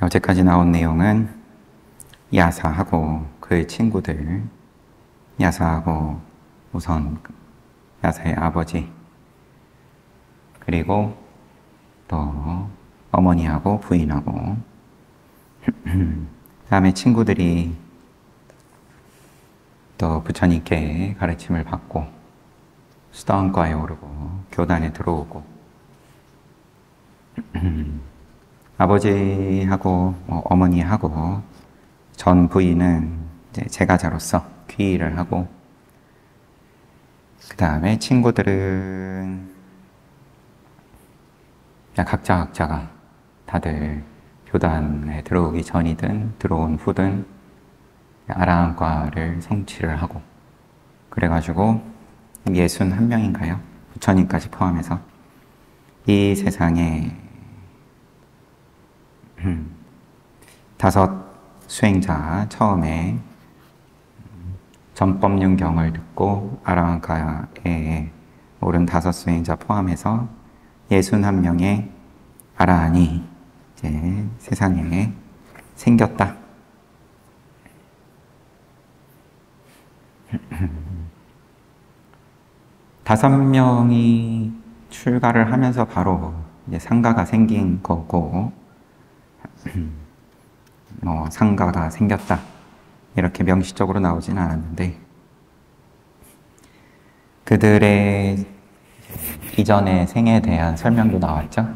어제까지 나온 내용은 야사하고 그의 친구들, 야사하고 우선 야사의 아버지, 그리고 또 어머니하고 부인하고 다음에 친구들이 또 부처님께 가르침을 받고 수도원과에 오르고 교단에 들어오고 아버지하고 어머니하고 전 부인은 이제 제가자로서 귀의를 하고, 그 다음에 친구들은 각자가 다들 교단에 들어오기 전이든 들어온 후든 아라한과를 성취를 하고, 그래가지고 61명인가요? 부처님까지 포함해서 이 세상에 5 수행자, 처음에 전법륜경을 듣고 아라한과에 오른 5 수행자 포함해서 61명의 아라한이 이제 세상에 생겼다. 다섯 명이 출가를 하면서 바로 이제 상가가 생긴 거고, 상가가 생겼다 이렇게 명시적으로 나오지는 않았는데, 그들의 이전의 생에 대한 설명도 나왔죠.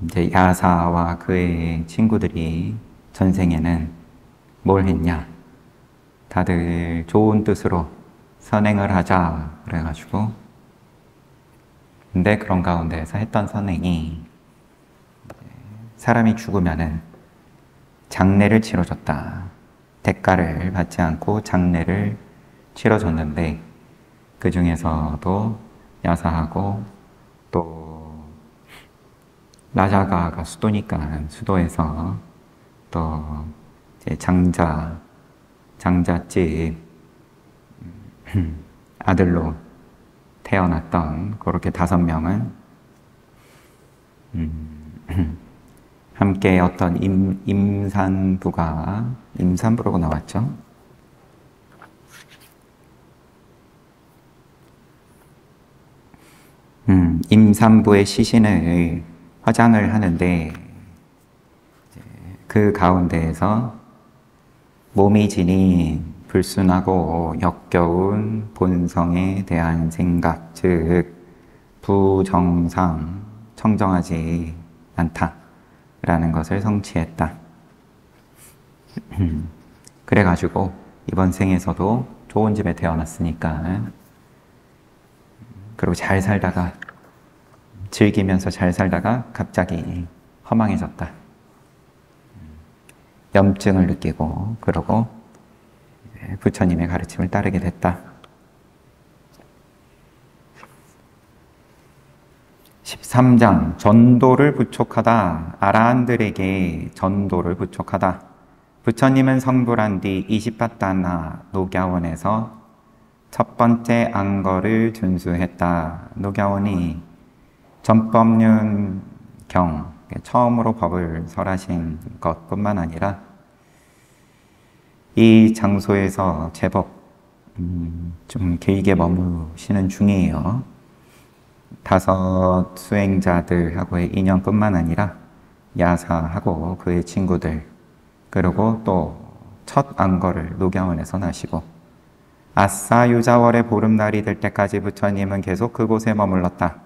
이제 야사와 그의 친구들이 전생에는 뭘 했냐? 다들 좋은 뜻으로 선행을 하자 그래가지고, 근데 그런 가운데에서 했던 선행이 사람이 죽으면은 장례를 치러줬다. 대가를 받지 않고 장례를 치러줬는데, 그 중에서도 야사하고 또 라자가가 수도니까 수도에서 또 이제 장자집 아들로 태어났던 그렇게 5명은 함께 어떤 임산부라고 나왔죠. 임산부의 시신을 화장을 하는데, 그 가운데에서 몸이 지닌 불순하고 역겨운 본성에 대한 생각, 즉 부정상, 청정하지 않다라는 것을 성취했다. 그래가지고 이번 생에서도 좋은 집에 태어났으니까, 그리고 잘 살다가, 즐기면서 잘 살다가 갑자기 허망해졌다. 염증을 느끼고, 그러고 부처님의 가르침을 따르게 됐다. 13장, 전도를 부촉하다. 아라한들에게 전도를 부촉하다. 부처님은 성불한 뒤 20바타나 녹야원에서 첫 번째 안거를 준수했다. 녹야원이 전법륜 경, 처음으로 법을 설하신 것뿐만 아니라 이 장소에서 제법 좀 길게 머무시는 중이에요. 5 수행자들하고의 인연뿐만 아니라 야사하고 그의 친구들, 그리고 또 첫 안거를 녹야원에서 나시고, 아싸유자월의 보름날이 될 때까지 부처님은 계속 그곳에 머물렀다.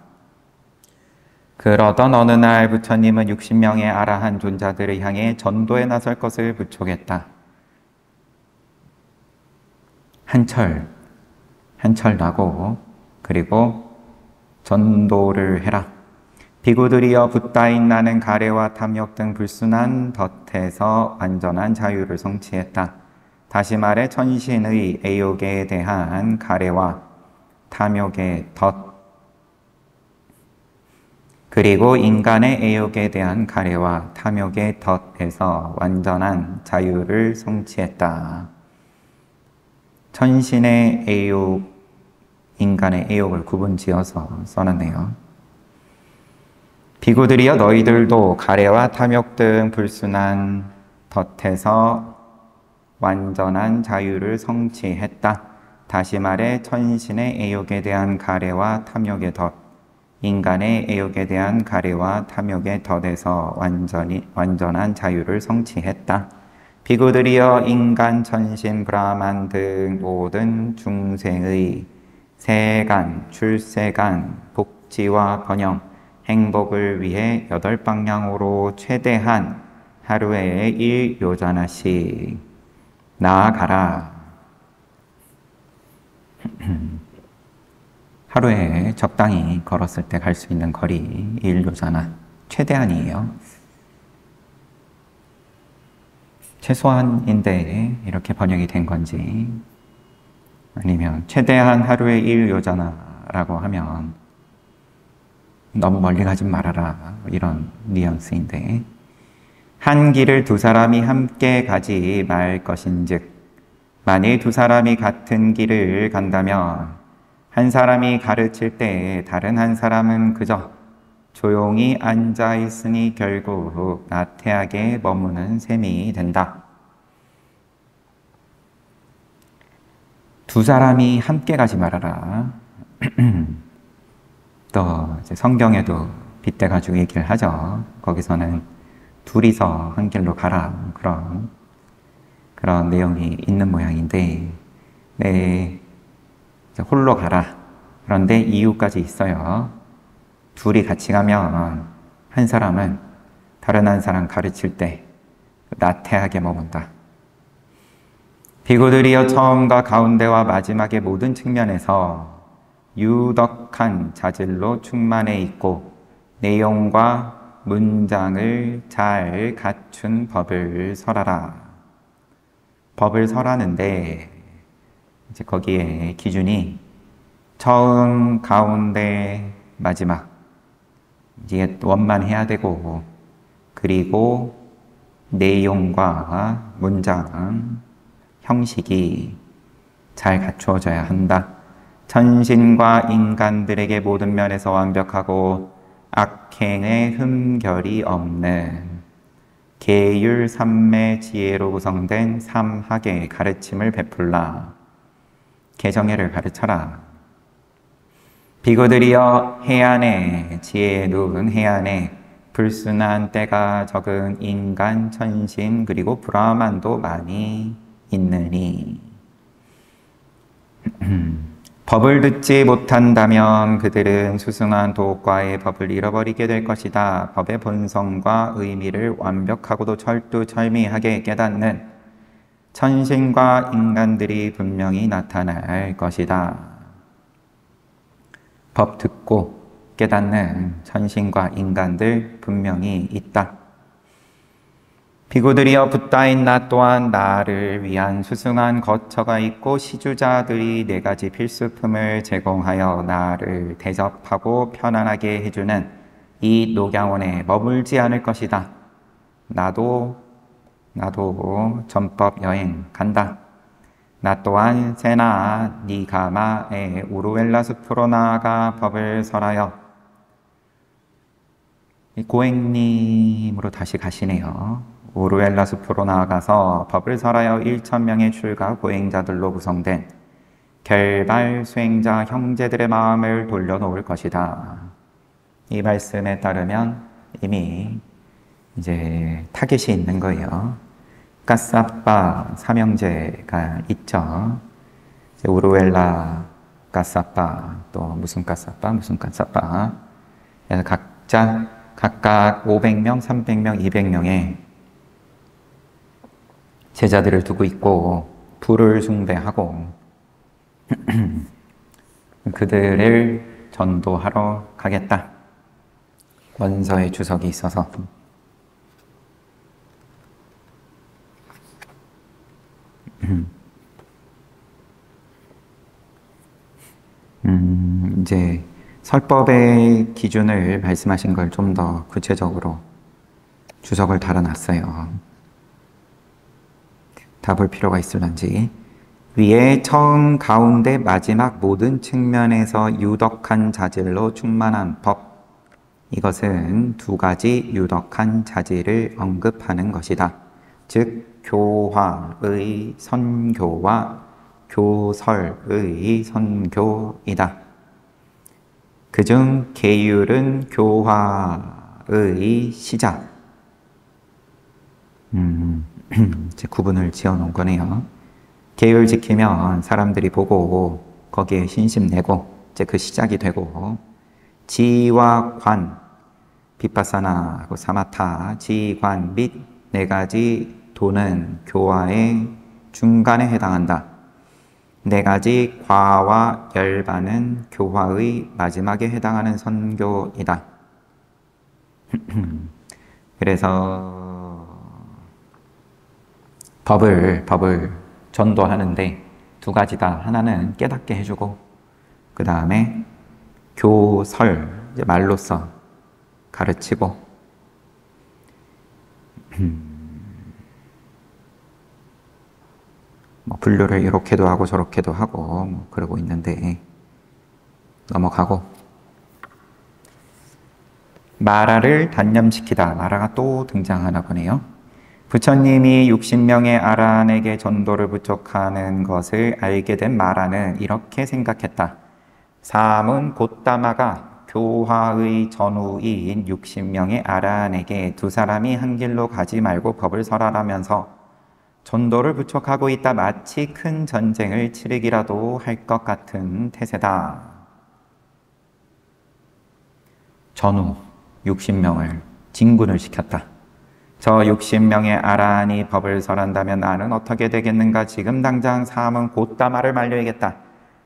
그러던 어느 날 부처님은 60명의 아라한 존자들을 향해 전도에 나설 것을 부촉했다. 한철 나고, 그리고 전도를 해라. 비구들이여, 붓다인 나는 가래와 탐욕 등 불순한 덫에서 완전한 자유를 성취했다. 다시 말해 천신의 애욕에 대한 가래와 탐욕의 덫, 그리고 인간의 애욕에 대한 가래와 탐욕의 덫에서 완전한 자유를 성취했다. 천신의 애욕, 인간의 애욕을 구분지어서 써놨네요. 비구들이여 너희들도 가래와 탐욕 등 불순한 덫에서 완전한 자유를 성취했다. 다시 말해 천신의 애욕에 대한 가래와 탐욕의 덫, 인간의 애욕에 대한 가래와 탐욕의 덫에서 완전한 자유를 성취했다. 비구들이여 인간, 천신, 브라만 등 모든 중생의 세간, 출세간, 복지와 번영, 행복을 위해 8방향으로 최대한 하루에 1요자나씩 나아가라. 하루에 적당히 걸었을 때 갈 수 있는 거리 1요자나 최대한이에요. 최소한인데 이렇게 번역이 된 건지, 아니면 최대한 하루에 1요자나라고 하면 너무 멀리 가지 말아라, 이런 뉘앙스인데, 한 길을 두 사람이 함께 가지 말 것인즉, 만일 두 사람이 같은 길을 간다면 한 사람이 가르칠 때 다른 한 사람은 그저 조용히 앉아 있으니 결국 나태하게 머무는 셈이 된다. 두 사람이 함께 가지 말아라. 또 이제 성경에도 빗대가지고 얘기를 하죠. 거기서는 둘이서 한 길로 가라, 그런 내용이 있는 모양인데, 네, 이제 홀로 가라. 그런데 이유까지 있어요. 둘이 같이 가면 한 사람은 다른 한 사람 가르칠 때 나태하게 머문다. 비구들이여 처음과 가운데와 마지막의 모든 측면에서 유덕한 자질로 충만해 있고 내용과 문장을 잘 갖춘 법을 설하라. 법을 설하는데 이제 거기에 기준이 처음, 가운데, 마지막, 이게 원만해야 되고, 그리고 내용과 문장, 형식이 잘 갖추어져야 한다. 천신과 인간들에게 모든 면에서 완벽하고 악행의 흠결이 없는 계율 삼매 지혜로 구성된 삼학의 가르침을 베풀라. 개정애를 가르쳐라. 비구들이여 해안에 지혜에 누운 해안에 불순한 때가 적은 인간, 천신 그리고 브라만도 많이 있느니 법을 듣지 못한다면 그들은 수승한 도과의 법을 잃어버리게 될 것이다. 법의 본성과 의미를 완벽하고도 철두철미하게 깨닫는 천신과 인간들이 분명히 나타날 것이다. 법 듣고 깨닫는 천신과 인간들 분명히 있다. 비구들이여 붓다인 나 또한 나를 위한 수승한 거처가 있고 시주자들이 4가지 필수품을 제공하여 나를 대접하고 편안하게 해주는 이 녹양원에 머물지 않을 것이다. 나도 전법 여행 간다. 나 또한 세나 니가마의 우루엘라 숲으로 나아가 법을 설하여, 고행님으로 다시 가시네요. 우루엘라 숲으로 나아가서 법을 설하여 1000명의 출가 고행자들로 구성된 결발 수행자 형제들의 마음을 돌려놓을 것이다. 이 말씀에 따르면 이미 이제 타겟이 있는 거예요. 까사빠 삼형제가 있죠. 우루엘라 까사빠, 또 무슨 까사빠, 그래서 각각 500명, 300명, 200명의 제자들을 두고 있고 불을 숭배하고 그들을 전도하러 가겠다. 원서에 주석이 있어서 이제 설법의 기준을 말씀하신 걸 좀 더 구체적으로 주석을 달아놨어요. 다 볼 필요가 있을런지. 위에 처음, 가운데, 마지막 모든 측면에서 유덕한 자질로 충만한 법, 이것은 두 가지 유덕한 자질을 언급하는 것이다. 즉 교화의 선교와 교설의 선교이다. 그중 계율은 교화의 시작. 이제 구분을 지어 놓은 거네요. 계율 지키면 사람들이 보고 거기에 신심내고 이제 그 시작이 되고, 지와 관, 비파사나하고 사마타, 지관 및 네 가지 도는 교화의 중간에 해당한다. 네 가지 과와 열반은 교화의 마지막에 해당하는 선교이다. 그래서 법을 전도하는데 두 가지다. 하나는 깨닫게 해주고, 그 다음에 교설, 이제 말로써 가르치고, 뭐 분류를 이렇게도 하고 저렇게도 하고 뭐 그러고 있는데 넘어가고, 마라를 단념시키다. 마라가 또 등장하나 보네요. 부처님이 60명의 아란에게 전도를 부족하는 것을 알게 된 마라는 이렇게 생각했다. 사문 곧다마가 교화의 전우인 60명의 아란에게 두 사람이 한 길로 가지 말고 법을 설하라면서 전도를 부족하고 있다. 마치 큰 전쟁을 치르기라도 할 것 같은 태세다. 전우 60명을 진군을 시켰다. 저 60명의 아란이 법을 설한다면 나는 어떻게 되겠는가? 지금 당장 사문 곧다마를 말려야겠다.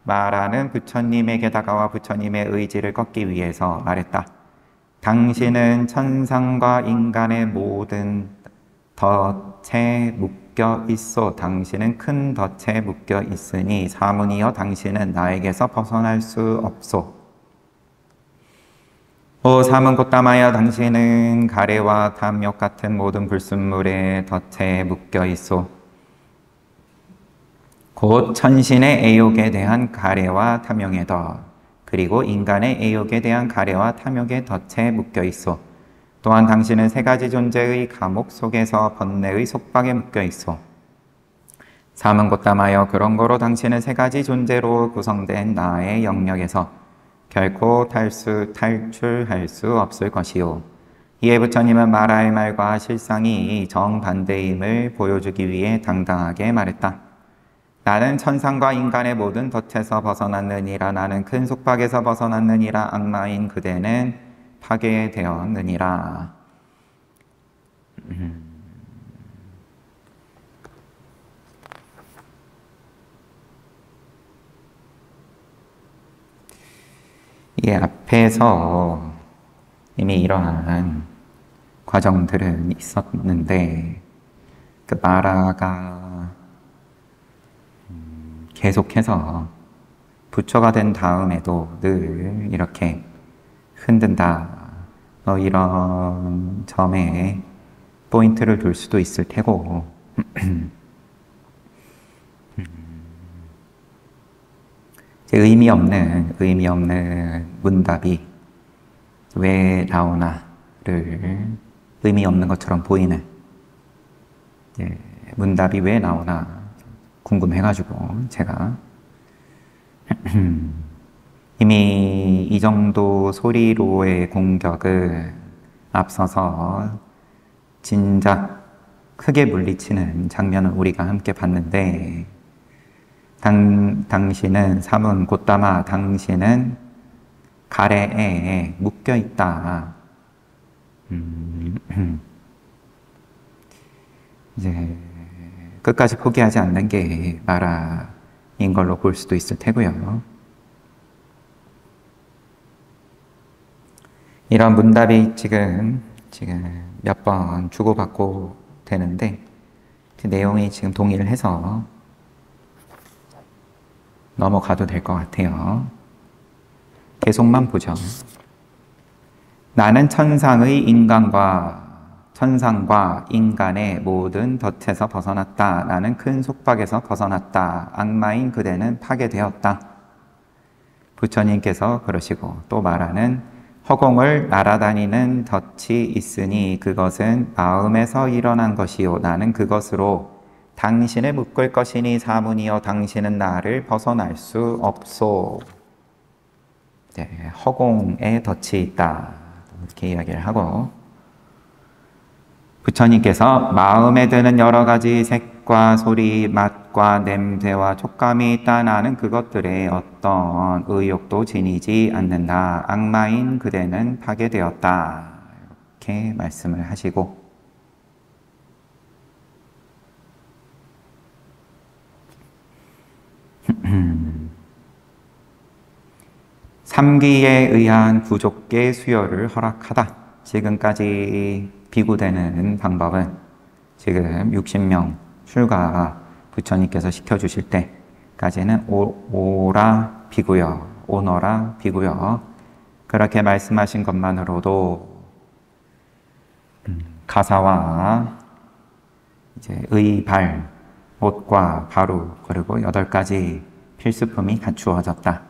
마라는 부처님에게 다가와 부처님의 의지를 꺾기 위해서 말했다. 당신은 천상과 인간의 모든 덫에 묶여 있어. 당신은 큰 덫에 묶여 있으니 사문이여 당신은 나에게서 벗어날 수 없소. 오 사문 곧다마여 당신은 가래와 탐욕 같은 모든 불순물의 덫에 묶여 있소. 곧 천신의 애욕에 대한 가래와 탐욕의 덫, 그리고 인간의 애욕에 대한 가래와 탐욕의 덫에 묶여 있소. 또한 당신은 세 가지 존재의 감옥 속에서 번뇌의 속박에 묶여 있소. 사문 곧다마여 그런 거로 당신은 세 가지 존재로 구성된 나의 영역에서 결코 탈출할 수 없을 것이요. 이에 부처님은 마라의 말과 실상이 정반대임을 보여주기 위해 당당하게 말했다. 나는 천상과 인간의 모든 덫에서 벗어났느니라. 나는 큰 속박에서 벗어났느니라. 악마인 그대는 파괴되었느니라. 이 앞에서 이미 이러한 과정들은 있었는데, 그 마라가 계속해서 부처가 된 다음에도 늘 이렇게 흔든다. 이런 점에 포인트를 둘 수도 있을 테고, 의미 없는 문답이 왜 나오나를 의미 없는 것처럼 보이는 문답이 왜 나오나 궁금해가지고 제가 이미 이 정도 소리로의 공격을 앞서서 진작 크게 물리치는 장면을 우리가 함께 봤는데, 당신은 사문 곧다마 당신은 가래에 묶여 있다. 이제 끝까지 포기하지 않는 게 마라인 걸로 볼 수도 있을 테고요. 이런 문답이 지금 몇 번 주고받고 되는데, 그 내용이 지금 동의를 해서 넘어가도 될 것 같아요. 계속만 보죠. 나는 천상과 인간의 모든 덫에서 벗어났다. 나는 큰 속박에서 벗어났다. 악마인 그대는 파괴되었다. 부처님께서 그러시고 또 말하는 허공을 날아다니는 덫이 있으니 그것은 마음에서 일어난 것이요 나는 그것으로 당신을 묶을 것이니 사문이여 당신은 나를 벗어날 수 없소. 네, 허공에 덫이 있다 이렇게 이야기를 하고, 부처님께서 마음에 드는 여러 가지 색과 소리, 맛과 냄새와 촉감이 있다. 나는 그것들에 어떤 의욕도 지니지 않는다. 악마인 그대는 파괴되었다. 이렇게 말씀을 하시고, 삼기에 의한 부족계 수여를 허락하다. 지금까지 비구되는 방법은 지금 60명 출가 부처님께서 시켜주실 때까지는 오라 비구여, 오너라 비구여 그렇게 말씀하신 것만으로도 가사와 이제 의발, 옷과 바루 그리고 8가지 필수품이 갖추어졌다.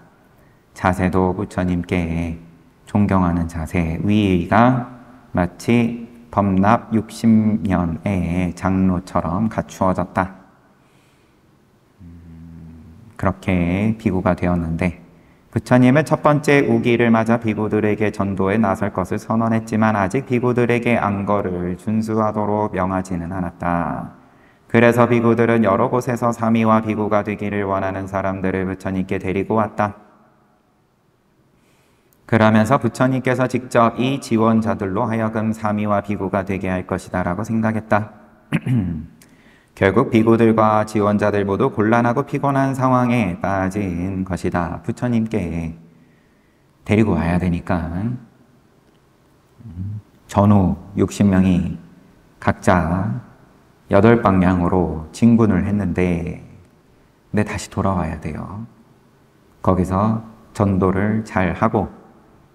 자세도 부처님께 존경하는 자세, 위의가 마치 법납 60년의 장로처럼 갖추어졌다. 그렇게 비구가 되었는데, 부처님은 첫 번째 우기를 맞아 비구들에게 전도에 나설 것을 선언했지만 아직 비구들에게 안거를 준수하도록 명하지는 않았다. 그래서 비구들은 여러 곳에서 사미와 비구가 되기를 원하는 사람들을 부처님께 데리고 왔다. 그러면서 부처님께서 직접 이 지원자들로 하여금 사미와 비구가 되게 할 것이다 라고 생각했다. 결국 비구들과 지원자들 모두 곤란하고 피곤한 상황에 빠진 것이다. 부처님께 데리고 와야 되니까 전후 60명이 각자 8방향으로 진군을 했는데, 근데 다시 돌아와야 돼요. 거기서 전도를 잘 하고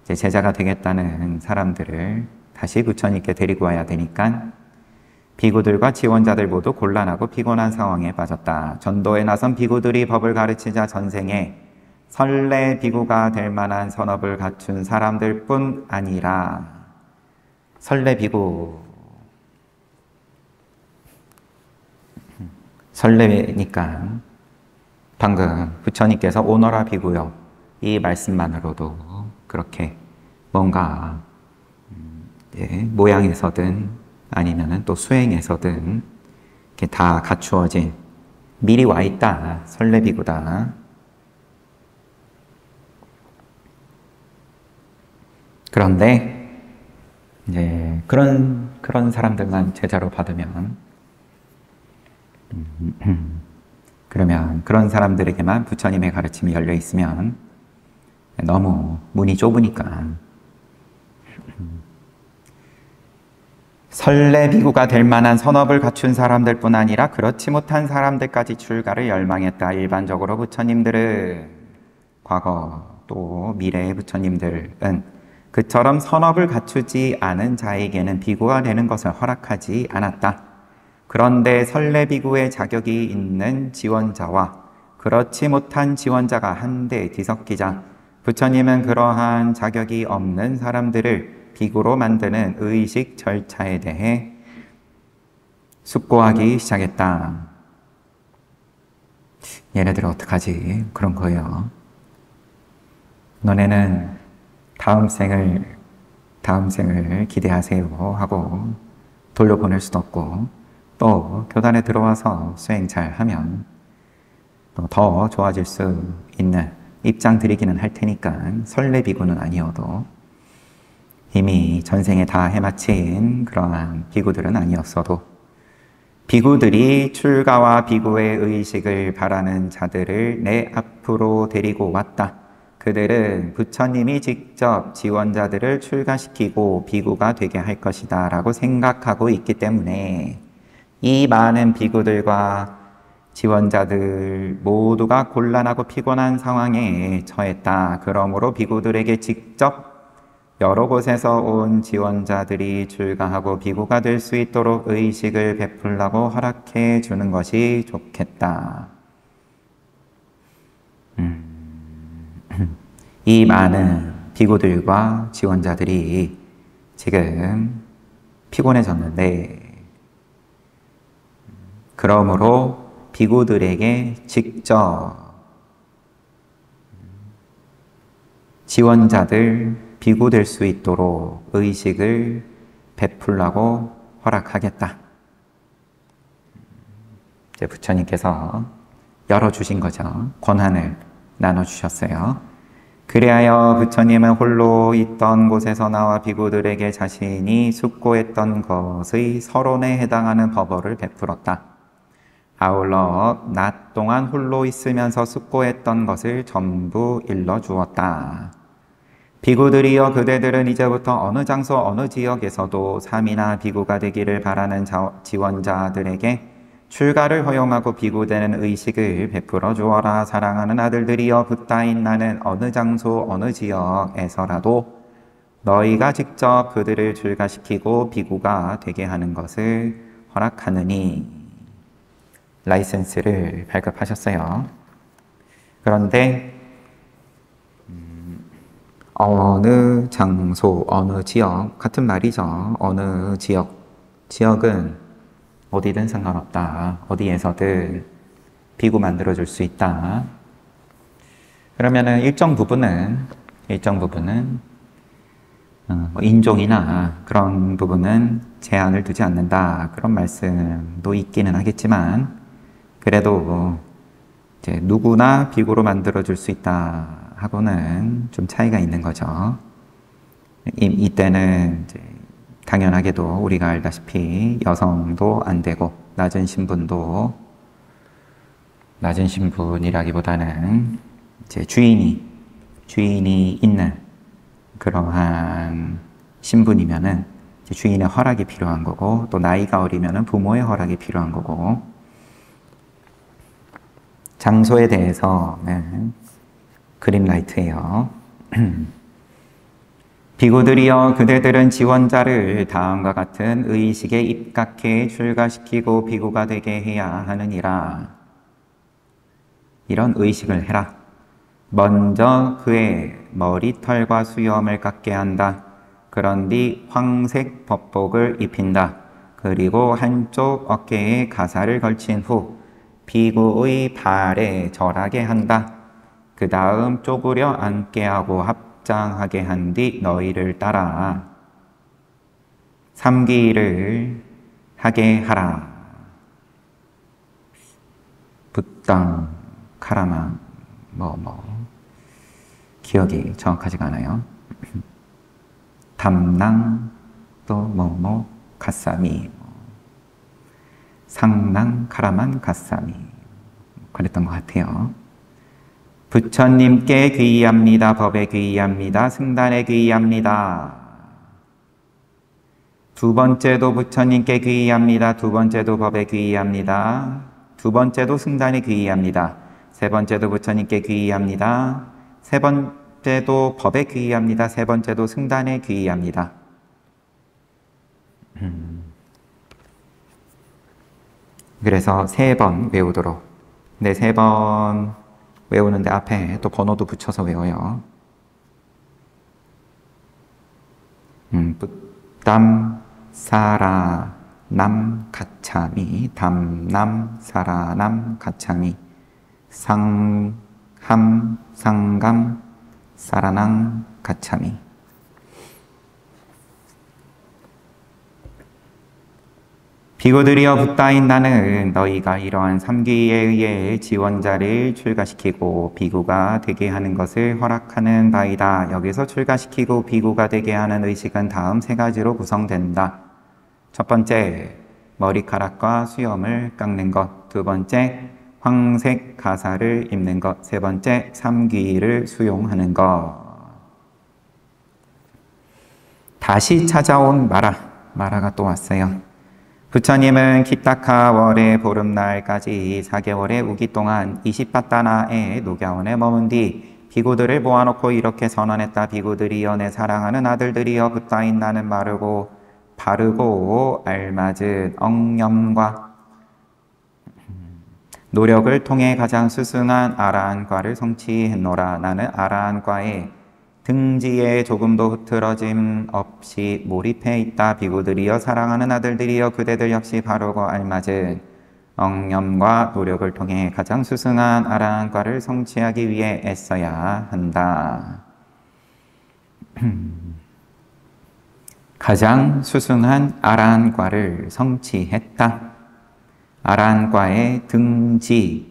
이제 제자가 되겠다는 사람들을 다시 부처님께 데리고 와야 되니까 비구들과 지원자들 모두 곤란하고 피곤한 상황에 빠졌다. 전도에 나선 비구들이 법을 가르치자 전생에 선례 비구가 될 만한 선업을 갖춘 사람들뿐 아니라, 선례 비구, 설레니까 방금 부처님께서 오너라 비구요 이 말씀만으로도 그렇게 뭔가 모양에서든 아니면은 또 수행에서든 이렇게 다 갖추어진, 미리 와 있다, 설례 비구다. 그런데 이제 그런 사람들만 제자로 받으면 그러면 그런 사람들에게만 부처님의 가르침이 열려 있으면 너무 문이 좁으니까 설례 비구가 될 만한 선업을 갖춘 사람들뿐 아니라 그렇지 못한 사람들까지 출가를 열망했다. 일반적으로 부처님들은, 과거 또 미래의 부처님들은 그처럼 선업을 갖추지 않은 자에게는 비구가 되는 것을 허락하지 않았다. 그런데 설례 비구의 자격이 있는 지원자와 그렇지 못한 지원자가 한데 뒤섞이자 부처님은 그러한 자격이 없는 사람들을 비구로 만드는 의식 절차에 대해 숙고하기 시작했다. 얘네들 어떡하지? 그런 거예요. 너네는 다음 생을 기대하세요 하고 돌려보낼 수도 없고, 또 교단에 들어와서 수행 잘 하면 또 더 좋아질 수 있는 입장 드리기는 할 테니까 설례 비구는 아니어도, 이미 전생에 다 해마친 그러한 비구들은 아니었어도 비구들이 출가와 비구의 의식을 바라는 자들을 내 앞으로 데리고 왔다. 그들은 부처님이 직접 지원자들을 출가시키고 비구가 되게 할 것이다 라고 생각하고 있기 때문에 이 많은 비구들과 지원자들 모두가 곤란하고 피곤한 상황에 처했다. 그러므로 비구들에게 직접 여러 곳에서 온 지원자들이 출가하고 비구가 될 수 있도록 의식을 베풀라고 허락해 주는 것이 좋겠다. 이 많은 비구들과 지원자들이 지금 피곤해졌는데, 그러므로 비구들에게 직접 지원자들 비구될 수 있도록 의식을 베풀라고 허락하겠다. 이제 부처님께서 열어주신 거죠. 권한을 나눠주셨어요. 그리하여 부처님은 홀로 있던 곳에서 나와 비구들에게 자신이 숙고했던 것의 서론에 해당하는 법어를 베풀었다. 아울러 낮 동안 홀로 있으면서 숙고했던 것을 전부 일러주었다. 비구들이여, 그대들은 이제부터 어느 장소 어느 지역에서도 삼이나 비구가 되기를 바라는 지원자들에게 출가를 허용하고 비구되는 의식을 베풀어 주어라. 사랑하는 아들들이여, 붓다인 나는 어느 장소 어느 지역에서라도 너희가 직접 그들을 출가시키고 비구가 되게 하는 것을 허락하느니. 라이센스를 발급하셨어요. 그런데 어느 장소, 어느 지역, 같은 말이죠. 어느 지역은 어디든 상관없다. 어디에서든 비구 만들어줄 수 있다. 그러면은 일정 부분은 인종이나 그런 부분은 제한을 두지 않는다. 그런 말씀도 있기는 하겠지만, 그래도 이제 누구나 비구로 만들어줄 수 있다 하고는 좀 차이가 있는 거죠. 이때는 이제 당연하게도 우리가 알다시피 여성도 안 되고 낮은 신분이라기보다는 이제 주인이 있는 그러한 신분이면은 이제 주인의 허락이 필요한 거고, 또 나이가 어리면은 부모의 허락이 필요한 거고. 장소에 대해서는 그린라이트예요. 비구들이여, 그대들은 지원자를 다음과 같은 의식에 입각해 출가시키고 비구가 되게 해야 하느니라. 이런 의식을 해라. 먼저 그의 머리털과 수염을 깎게 한다. 그런 뒤 황색 법복을 입힌다. 그리고 한쪽 어깨에 가사를 걸친 후 비구의 발에 절하게 한다. 그 다음 쪼그려 앉게 하고 합장하게 한 뒤 너희를 따라 삼기를 하게 하라. 붓당, 카라마, 기억이 정확하지가 않아요. 담낭, 또 가사미, 상낭, 카라만, 가사미, 그랬던 것 같아요. 부처님께 귀의합니다. 법에 귀의합니다. 승단에 귀의합니다. 두 번째도 부처님께 귀의합니다. 두 번째도 법에 귀의합니다. 두 번째도 승단에 귀의합니다. 세 번째도 부처님께 귀의합니다. 세 번째도 법에 귀의합니다. 세 번째도 승단에 귀의합니다. 그래서 3번 외우도록. 네, 3번 외우는데 앞에 또 번호도 붙여서 외워요. 담, 사라, 남, 가차미. 담남, 사라남, 가차미. 상함, 상감, 사라낭, 가차미. 비구들이여, 붓다인 나는 너희가 이러한 삼기에 의해 지원자를 출가시키고 비구가 되게 하는 것을 허락하는 바이다. 여기서 출가시키고 비구가 되게 하는 의식은 다음 3가지로 구성된다. 첫 번째, 머리카락과 수염을 깎는 것. 두 번째, 황색 가사를 입는 것. 세 번째, 삼기를 수용하는 것. 다시 찾아온 마라가 또 왔어요. 부처님은 키타카 월의 보름날까지 4개월의 우기 동안 20바다나의 녹야원에 머문 뒤 비구들을 모아놓고 이렇게 선언했다. 비구들이여, 내 사랑하는 아들들이여, 붓다인 나는 마르고 바르고 알맞은 억념과 노력을 통해 가장 수승한 아라한과를 성취했노라. 나는 아라한과에 등지에 조금도 흐트러짐 없이 몰입해 있다. 비구들이여 사랑하는 아들들이여 그대들 역시 바르고 알맞은 엉념과 노력을 통해 가장 수승한 아라한과를 성취하기 위해 애써야 한다. 가장 수승한 아라한과를 성취했다. 아라한과의 등지에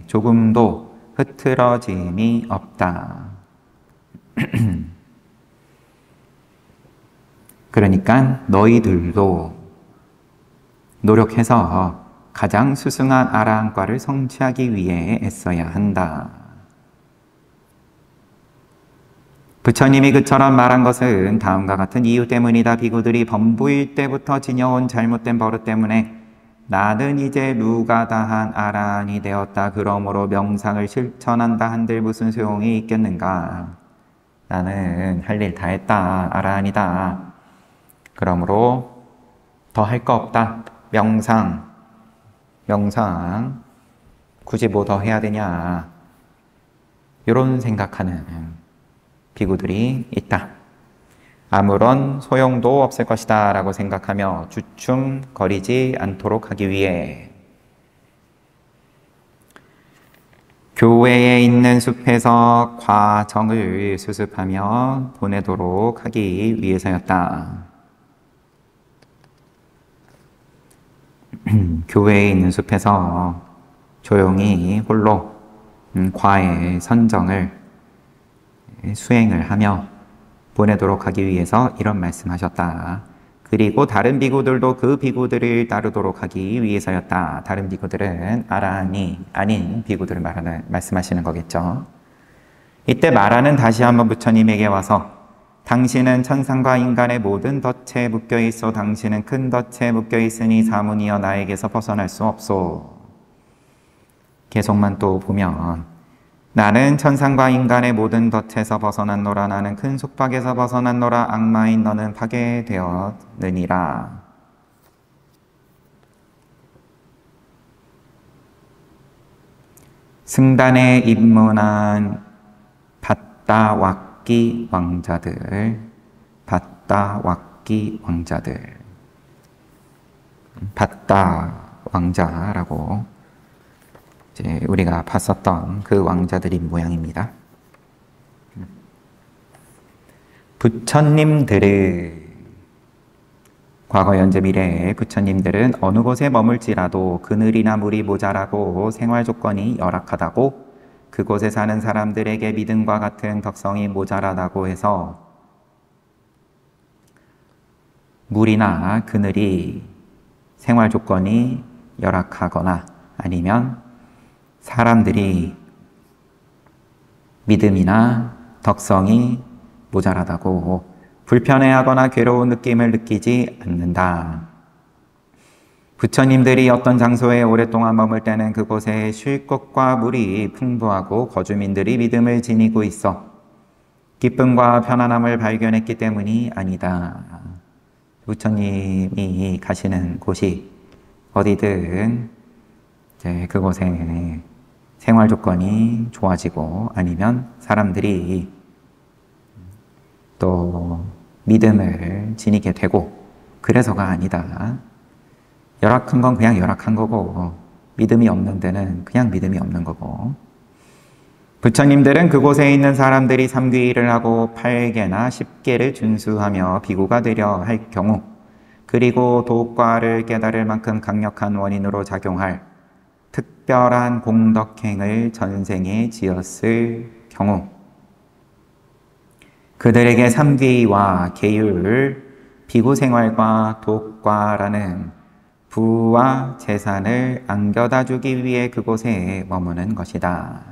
조금도 흐트러짐이 없다. 그러니까 너희들도 노력해서 가장 수승한 아라한과를 성취하기 위해 애써야 한다. 부처님이 그처럼 말한 것은 다음과 같은 이유 때문이다. 비구들이 범부일 때부터 지녀온 잘못된 버릇 때문에 나는 이제 루가다한 아라한이 되었다. 그러므로 명상을 실천한다 한들 무슨 소용이 있겠는가? 나는 할 일 다 했다. 아라한이다. 그러므로 더 할 거 없다. 명상 굳이 뭐 더 해야 되냐, 이런 생각하는 비구들이 있다. 아무런 소용도 없을 것이다 라고 생각하며 주춤거리지 않도록 하기 위해 교회에 있는 숲에서 과정을 수습하며 보내도록 하기 위해서였다. 교회에 있는 숲에서 조용히 홀로 과의 선정을 수행을 하며 보내도록 하기 위해서 이런 말씀하셨다. 그리고 다른 비구들도 그 비구들을 따르도록 하기 위해서였다. 다른 비구들은 아라한이 아닌 비구들을 말씀하시는 거겠죠. 이때 마라는 다시 한번 부처님에게 와서 당신은 천상과 인간의 모든 덫에 묶여있어. 당신은 큰 덫에 묶여있으니 사문이여 나에게서 벗어날 수 없소. 계속만 또 보면 나는 천상과 인간의 모든 덫에서 벗어났노라. 나는 큰 속박에서 벗어났노라. 악마인 너는 파괴되었느니라. 승단에 입문한 밧다왁기 왕자들, 밧다왁기 왕자들, 밧다 왕자라고 이제 우리가 봤었던 그 왕자들인 모양입니다. 부처님들은 과거 현재 미래의 부처님들은 어느 곳에 머물지라도 그늘이나 물이 모자라고 생활 조건이 열악하다고, 그곳에 사는 사람들에게 믿음과 같은 덕성이 모자라다고 해서 물이나 그늘이 생활 조건이 열악하거나 아니면 사람들이 믿음이나 덕성이 모자라다고 불편해하거나 괴로운 느낌을 느끼지 않는다. 부처님들이 어떤 장소에 오랫동안 머물 때는 그곳에 쉴 곳과 물이 풍부하고 거주민들이 믿음을 지니고 있어 기쁨과 편안함을 발견했기 때문이 아니다. 부처님이 가시는 곳이 어디든 이제 그곳에 생활 조건이 좋아지고 아니면 사람들이 또 믿음을 지니게 되고 그래서가 아니다. 열악한 건 그냥 열악한 거고 믿음이 없는 데는 그냥 믿음이 없는 거고, 부처님들은 그곳에 있는 사람들이 삼귀일을 하고 8개나 10개를 준수하며 비구가 되려 할 경우, 그리고 도과를 깨달을 만큼 강력한 원인으로 작용할 특별한 공덕행을 전생에 지었을 경우 그들에게 삼귀와 계율, 비구생활과 도과라는 부와 재산을 안겨다 주기 위해 그곳에 머무는 것이다.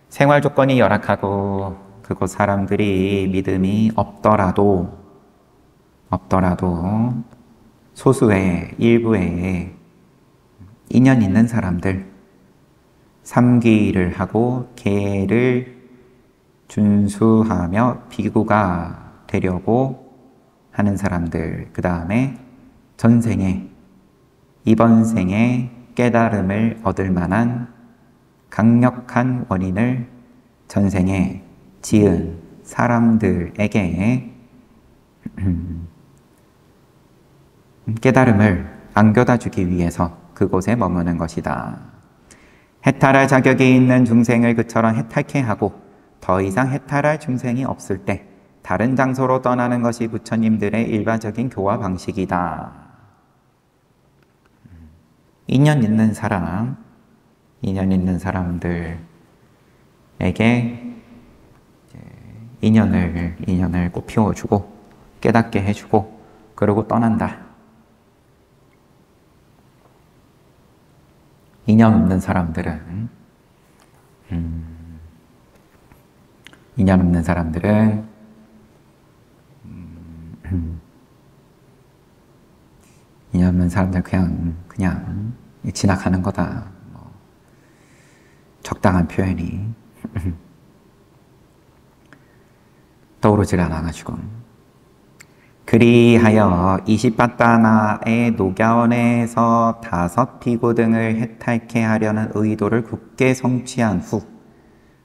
생활 조건이 열악하고 그곳 사람들이 믿음이 없더라도 소수의 일부의 인연 있는 사람들, 삼귀를 하고 계를 준수하며 비구가 되려고 하는 사람들, 그 다음에 전생에, 이번 생에 깨달음을 얻을 만한 강력한 원인을 전생에 지은 사람들에게 깨달음을 안겨다 주기 위해서 그곳에 머무는 것이다. 해탈할 자격이 있는 중생을 그처럼 해탈케 하고 더 이상 해탈할 중생이 없을 때 다른 장소로 떠나는 것이 부처님들의 일반적인 교화 방식이다. 인연 있는 사람, 인연 있는 사람들에게 인연을 꽃 피워주고 깨닫게 해주고 그러고 떠난다. 인연 없는 사람들은 인연 없는 사람들 그냥 지나가는 거다. 적당한 표현이 떠오르질 않아가지고. 그리하여 20바다나의 녹야원에서 5 비구 등을 해탈케 하려는 의도를 굳게 성취한 후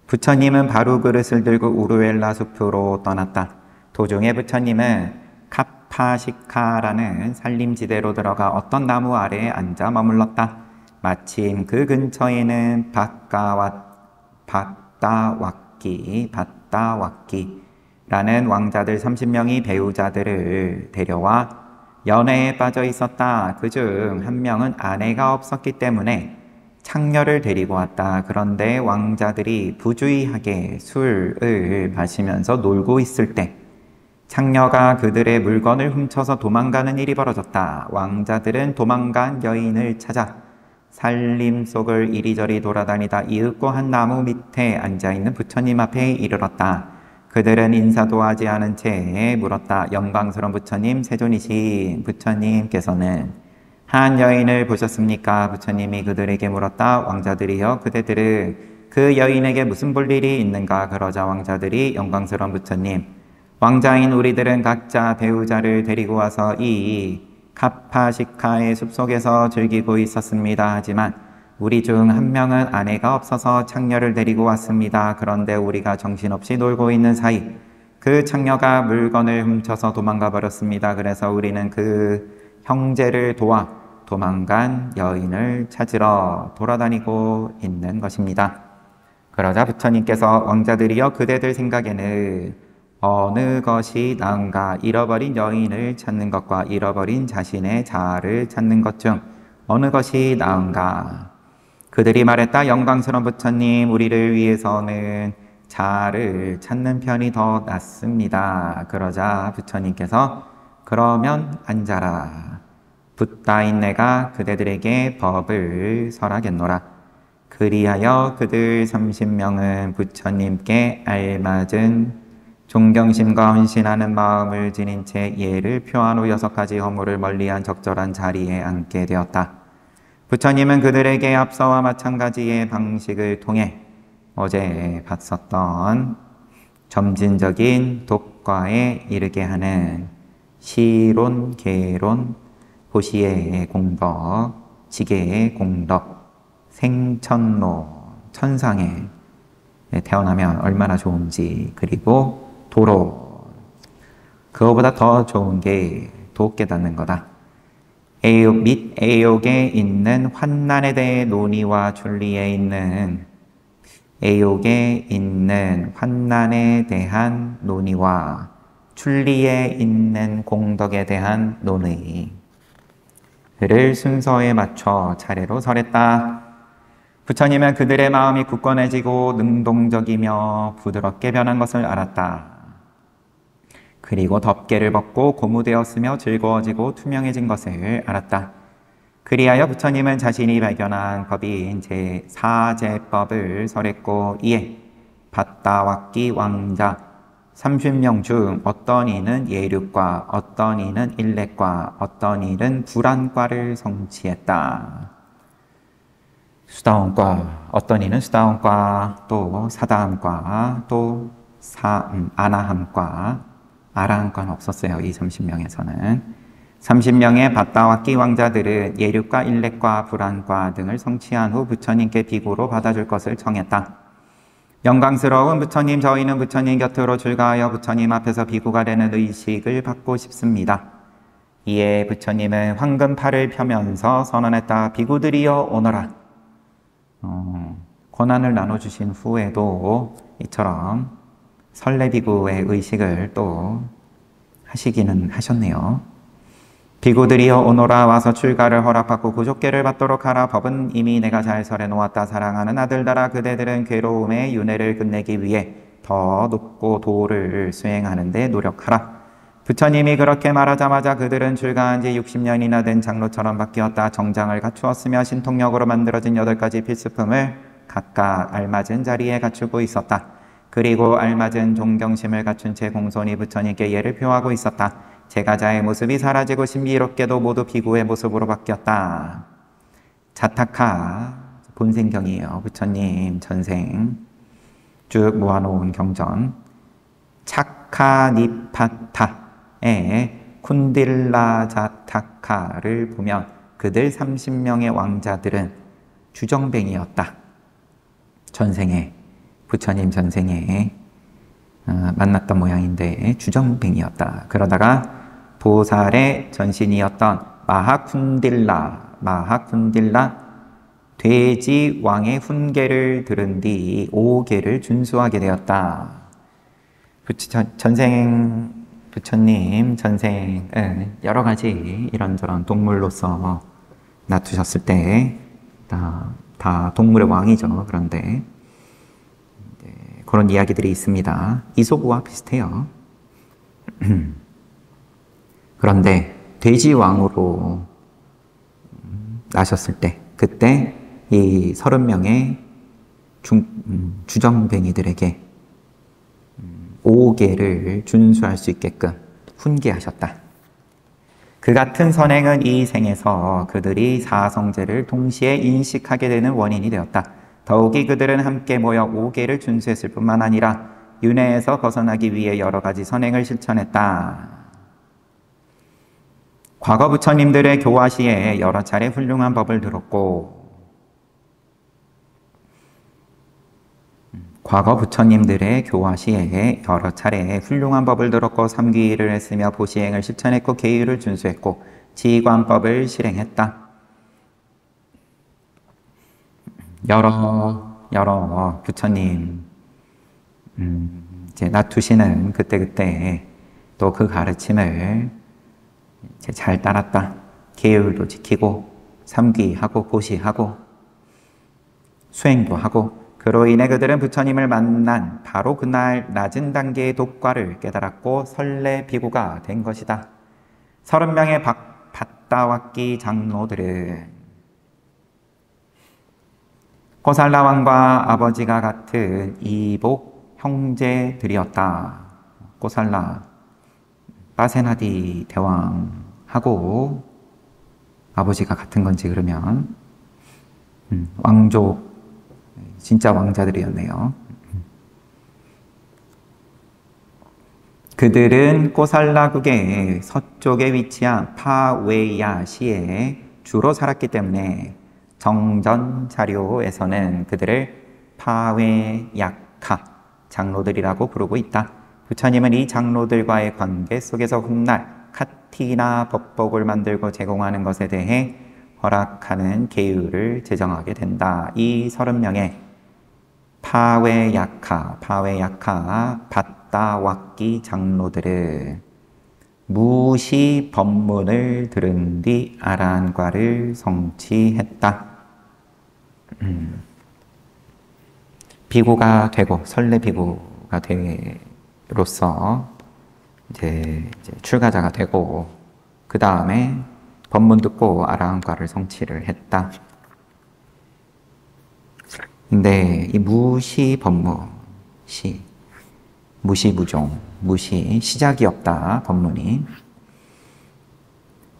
부처님은 바로 그릇을 들고 우루엘라 숲으로 떠났다. 도중에 부처님은 카파시카라는 산림지대로 들어가 어떤 나무 아래에 앉아 머물렀다. 마침 그 근처에는 바다왁기라는 왕자들 30명이 배우자들을 데려와 연애에 빠져 있었다. 그중 한 명은 아내가 없었기 때문에 창녀를 데리고 왔다. 그런데 왕자들이 부주의하게 술을 마시면서 놀고 있을 때 창녀가 그들의 물건을 훔쳐서 도망가는 일이 벌어졌다. 왕자들은 도망간 여인을 찾아 산림 속을 이리저리 돌아다니다 이윽고 한 나무 밑에 앉아있는 부처님 앞에 이르렀다. 그들은 인사도 하지 않은 채 물었다. 영광스러운 부처님, 세존이신 부처님께서는 한 여인을 보셨습니까? 부처님이 그들에게 물었다. 왕자들이여, 그대들은 그 여인에게 무슨 볼 일이 있는가? 그러자 왕자들이 영광스러운 부처님, 왕자인 우리들은 각자 배우자를 데리고 와서 이 카파시카의 숲속에서 즐기고 있었습니다. 하지만 우리 중 한 명은 아내가 없어서 창녀를 데리고 왔습니다. 그런데 우리가 정신없이 놀고 있는 사이 그 창녀가 물건을 훔쳐서 도망가 버렸습니다. 그래서 우리는 그 형제를 도와 도망간 여인을 찾으러 돌아다니고 있는 것입니다. 그러자 부처님께서 왕자들이여, 그대들 생각에는 어느 것이 나은가? 잃어버린 여인을 찾는 것과 잃어버린 자신의 자아를 찾는 것 중 어느 것이 나은가? 그들이 말했다. 영광스러운 부처님, 우리를 위해서는 자아를 찾는 편이 더 낫습니다. 그러자 부처님께서 그러면 앉아라. 붓다인 내가 그대들에게 법을 설하겠노라. 그리하여 그들 30명은 부처님께 알맞은 존경심과 헌신하는 마음을 지닌 채 예를 표한 후 6가지 허물을 멀리한 적절한 자리에 앉게 되었다. 부처님은 그들에게 앞서와 마찬가지의 방식을 통해 어제 봤었던 점진적인 독과에 이르게 하는 시론, 계론, 보시의 공덕, 지계의 공덕, 생천로, 천상에 태어나면 얼마나 좋은지, 그리고 도로, 그거보다 더 좋은 게 도 깨닫는 거다. 애욕 및 애욕에 있는 환난에 대해 논의와 준리에 있는 애욕에 있는 환난에 대한 논의와 출리에 있는 공덕에 대한 논의를 순서에 맞춰 차례로 설했다. 부처님은 그들의 마음이 굳건해지고 능동적이며 부드럽게 변한 것을 알았다. 그리고 덮개를 벗고 고무되었으며 즐거워지고 투명해진 것을 알았다. 그리하여 부처님은 자신이 발견한 법인 제4제법을 설했고, 이에 바다왁기 왕자 30명 중 어떤 이는 예륙과 어떤 이는 일렉과 어떤 이는 불안과를 성취했다. 수다원과, 어떤 이는 수다원과, 또 사다함과, 또 아나함과, 아라함과는 없었어요. 이 30명에서는. 30명의 바다왁기 왕자들은 예륙과 일렉과 불안과 등을 성취한 후 부처님께 비구로 받아줄 것을 청했다. 영광스러운 부처님, 저희는 부처님 곁으로 출가하여 부처님 앞에서 비구가 되는 의식을 받고 싶습니다. 이에 부처님은 황금팔을 펴면서 선언했다. 비구들이여 오너라. 고난을 나눠주신 후에도 이처럼 설레비구의 의식을 또 하시기는 하셨네요. 비구들이여 오너라. 와서 출가를 허락받고 구족계를 받도록 하라. 법은 이미 내가 잘 설해 놓았다. 사랑하는 아들들아, 그대들은 괴로움의 윤회를 끝내기 위해 더 높고 도를 수행하는 데 노력하라. 부처님이 그렇게 말하자마자 그들은 출가한 지 60년이나 된 장로처럼 바뀌었다. 정장을 갖추었으며 신통력으로 만들어진 8가지 필수품을 각각 알맞은 자리에 갖추고 있었다. 그리고 알맞은 존경심을 갖춘 채 공손히 부처님께 예를 표하고 있었다. 제가자의 모습이 사라지고 신비롭게도 모두 비구의 모습으로 바뀌었다. 자타카 본생경이에요. 부처님 전생 쭉 모아놓은 경전. 차카니파타의 쿤딜라 자타카를 보면 그들 30명의 왕자들은 주정뱅이였다. 전생에 부처님 전생에 만났던 모양인데 주정뱅이였다. 그러다가 보살의 전신이었던 마하쿤딜라 돼지 왕의 훈계를 들은 뒤 5계를 준수하게 되었다. 부처님 전생은 여러 가지 이런저런 동물로서 놔두셨을 때 다 동물의 왕이죠. 그런데 그런 이야기들이 있습니다. 이솝우와 비슷해요. 그런데 돼지왕으로 나셨을 때, 그때 이 30명의 주정뱅이들에게 5계를 준수할 수 있게끔 훈계하셨다. 그 같은 선행은 이 생에서 그들이 사성제를 동시에 인식하게 되는 원인이 되었다. 더욱이 그들은 함께 모여 5계를 준수했을 뿐만 아니라 윤회에서 벗어나기 위해 여러 가지 선행을 실천했다. 과거 부처님들의 교화 시에 여러 차례 훌륭한 법을 들었고, 삼귀를 했으며 보시행을 실천했고 계율을 준수했고 지관법을 실행했다. 여러 부처님 이제 놔두시는 그때 또 그 가르침을 이제 잘 따랐다. 계율도 지키고 삼귀하고 보시하고 수행도 하고, 그로 인해 그들은 부처님을 만난 바로 그날 낮은 단계의 독과를 깨달았고 설레 비구가 된 것이다. 30명의 밭다왁기 장로들은 코살라 왕과 아버지가 같은 이복 형제들이었다. 코살라 빠세나디 대왕하고 아버지가 같은 건지 그러면 왕족 진짜 왕자들이었네요. 그들은 코살라국의 서쪽에 위치한 파웨야시에 주로 살았기 때문에 정전 자료에서는 그들을 파웨야카 장로들이라고 부르고 있다. 부처님은 이 장로들과의 관계 속에서 훗날 카티나 법복을 만들고 제공하는 것에 대해 허락하는 계율을 제정하게 된다. 이 30명의 파웨야카 밭다왁기 장로들은 무시 법문을 들은 뒤 아란과를 성취했다. 비구가 되고 설레 비구가 되로서 이제 출가자가 되고, 그 다음에 법문 듣고 아라한과를 성취를 했다. 근데 이 무시 법문, 무시무종, 시작이 없다. 법문이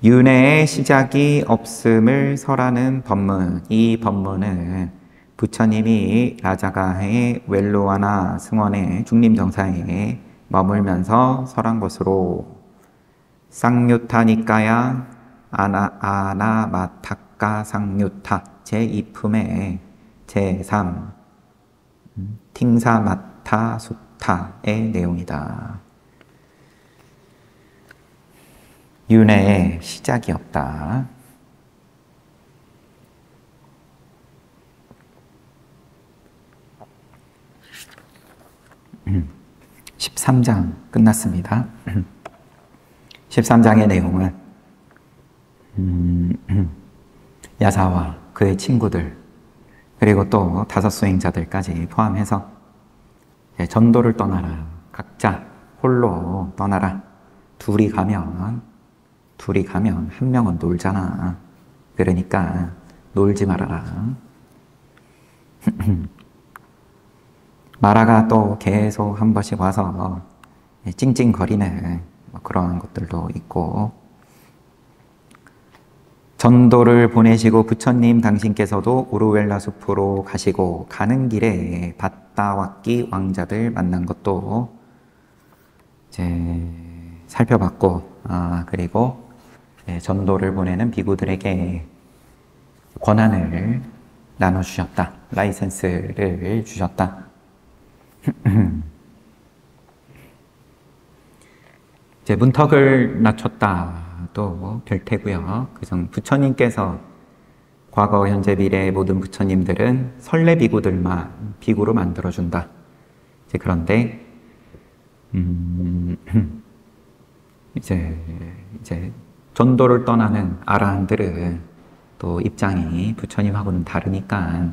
윤회의 시작이 없음을 설하는 법문. 이 법문은 부처님이 라자가의 웰로와나 승원의 중림정사에 머물면서 설한 것으로 쌍유타니까야 아나마타카 쌍유타 제2품의 제3 팅사마타 수타의 내용이다. 윤회의 시작이었다. 13장 끝났습니다. 13장의 내용은 야사와 그의 친구들 그리고 또 5 수행자들까지 포함해서 전도를 떠나라. 각자 홀로 떠나라. 둘이 가면 한 명은 놀잖아. 그러니까 놀지 말아라. 마라가 또 계속 한 번씩 와서 찡찡거리는 그런 것들도 있고, 전도를 보내시고 부처님 당신께서도 우루웰라 숲으로 가시고 가는 길에 바다왁기 왕자들 만난 것도 이제 살펴봤고, 그리고 전도를 보내는 비구들에게 권한을 나눠주셨다. 라이센스를 주셨다. 이제 문턱을 낮췄다도 될 테고요. 그중 부처님께서 과거, 현재, 미래의 모든 부처님들은 설례 비구들만 비구로 만들어준다. 이제 그런데 이제 전도를 떠나는 아라한들은 또 입장이 부처님하고는 다르니까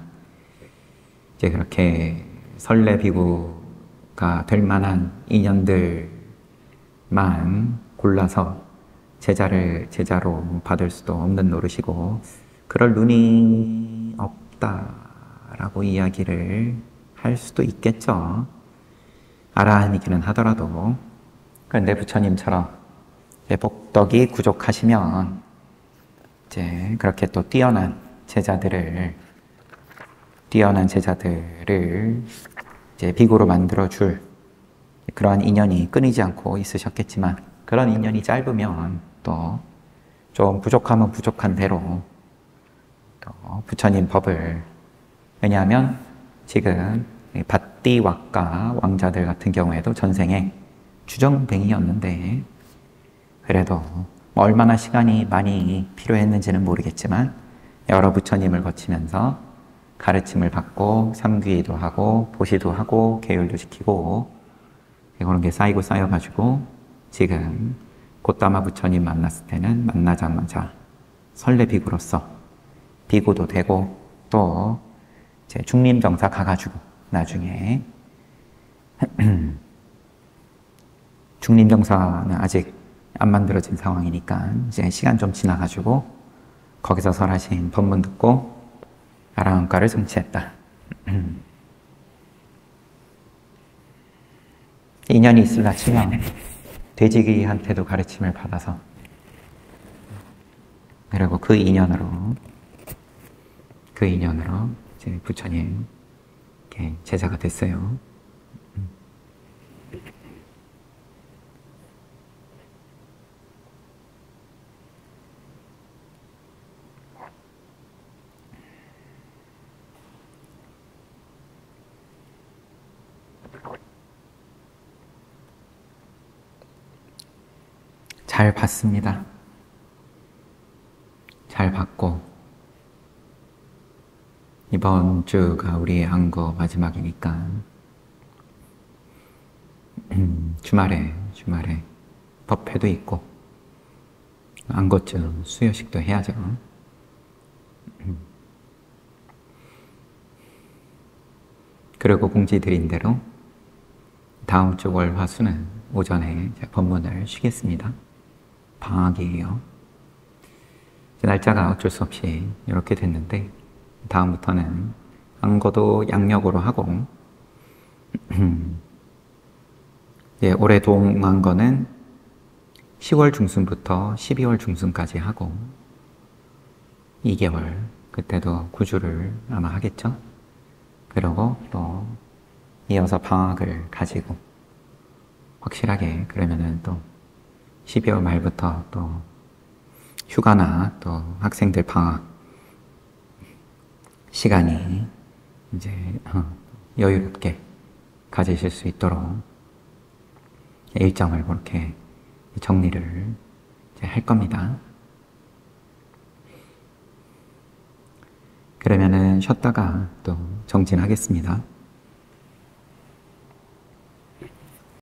이제 그렇게 설례 비구가 될 만한 인연들만 골라서 제자로 받을 수도 없는 노릇이고, 그럴 눈이 없다라고 이야기를 할 수도 있겠죠. 아라한이기는 하더라도. 그런데 부처님처럼 복덕이 부족하시면 이제 그렇게 또 뛰어난 제자들을 이제 비구로 만들어줄 그러한 인연이 끊이지 않고 있으셨겠지만, 그런 인연이 짧으면 또 좀 부족하면 부족한 대로 또 부처님 법을, 왜냐하면 지금 밧띠왁가 왕자들 같은 경우에도 전생에 주정뱅이였는데, 그래도 얼마나 시간이 많이 필요했는지는 모르겠지만 여러 부처님을 거치면서 가르침을 받고 삼귀도 하고 보시도 하고 계율도 지키고 그런 게 쌓여가지고 지금 고따마 부처님 만났을 때는 만나자마자 설례 비구로서 비구도 되고, 또 이제 중림정사 가가지고 나중에 중림정사는 아직 안 만들어진 상황이니까 이제 시간 좀 지나가지고 거기서 설하신 법문 듣고 아라한과를 성취했다. 인연이 있을라 치면 돼지기한테도 가르침을 받아서, 그리고 그 인연으로 이제 부처님 제자가 됐어요. 잘 봤습니다. 잘 봤고, 이번 주가 우리 안거 마지막이니까 주말에 법회도 있고 안거쯤 수요식도 해야죠. 그리고 공지 드린 대로 다음 주 월, 화, 수는 오전에 법문을 쉬겠습니다. 방학이에요. 날짜가 어쩔 수 없이 이렇게 됐는데, 다음부터는 안거도 양력으로 하고 올해 동안거는 10월 중순부터 12월 중순까지 하고 2개월, 그때도 9주를 아마 하겠죠. 그리고 또 이어서 방학을 가지고 확실하게, 그러면은 또 12월 말부터 또 휴가나 또 학생들 방학 시간이 이제 여유롭게 가지실 수 있도록 일정을 그렇게 정리를 이제 할 겁니다. 그러면은 쉬었다가 또 정진하겠습니다.